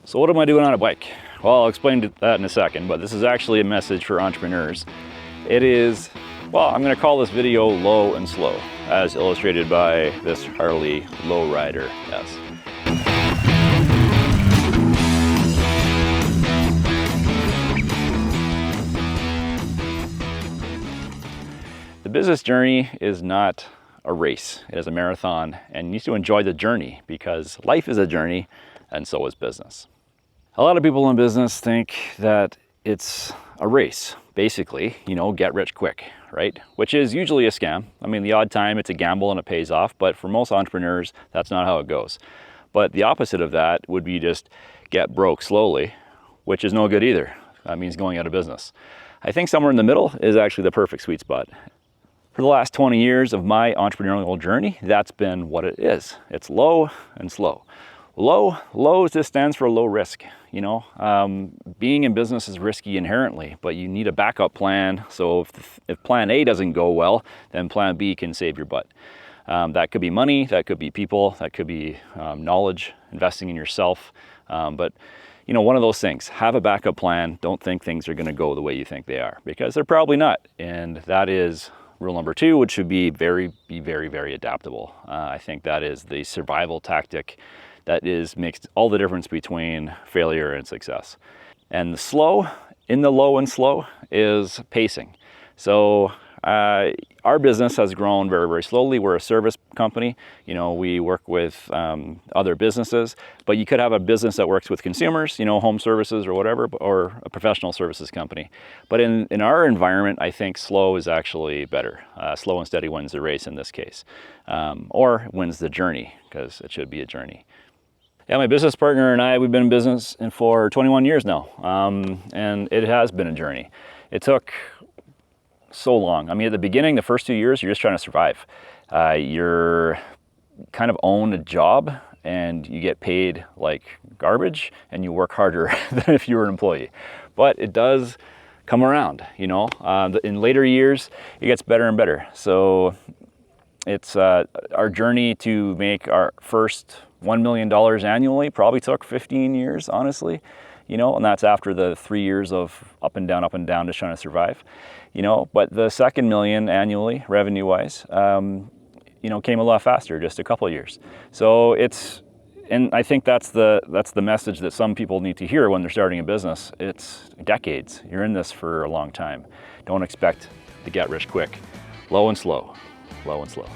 So what am I doing on a bike? Well, I'll explain that in a second, but this is actually a message for entrepreneurs. It is, well, I'm gonna call this video low and slow, as illustrated by this Harley lowrider S. The business journey is not a race, it is a marathon, and you need to enjoy the journey because life is a journey and so is business. A lot of people in business think that it's a race, basically, get rich quick, right? Which is usually a scam. I mean, the odd time it's a gamble and it pays off, but for most entrepreneurs, that's not how it goes. But the opposite of that would be just get broke slowly, which is no good either. That means going out of business. I think somewhere in the middle is actually the perfect sweet spot. For the last 20 years of my entrepreneurial journey, that's been what it is. It's low and slow. Low just stands for low risk. Being in business is risky inherently, but you need a backup plan. So if plan A doesn't go well, then plan B can save your butt. That could be money, that could be people, that could be knowledge, investing in yourself. But one of those things, have a backup plan. Don't think things are gonna go the way you think they are, because they're probably not. And that is rule number 2, which should be very, very adaptable. I think that is the survival tactic that makes all the difference between failure and success. And the slow, in the low and slow, is pacing. So our business has grown very, very slowly. We're a service company. We work with other businesses, but you could have a business that works with consumers, home services or whatever, or a professional services company. But in our environment, I think slow is actually better. Slow and steady wins the race in this case, or wins the journey, because it should be a journey. Yeah, my business partner and I, we've been in business for 21 years now, and it has been a journey. It took so long. I mean, at the beginning, the first 2 years, you're just trying to survive. You're kind of own a job and you get paid like garbage and you work harder than if you were an employee. But it does come around, In later years, it gets better and better. So it's our journey to make our first $1 million annually probably took 15 years, honestly, and that's after the 3 years of up and down, just trying to survive, but the second million annually, revenue-wise, came a lot faster, just a couple of years. So and I think that's the message that some people need to hear when they're starting a business. It's decades. You're in this for a long time. Don't expect to get rich quick. Low and slow, low and slow.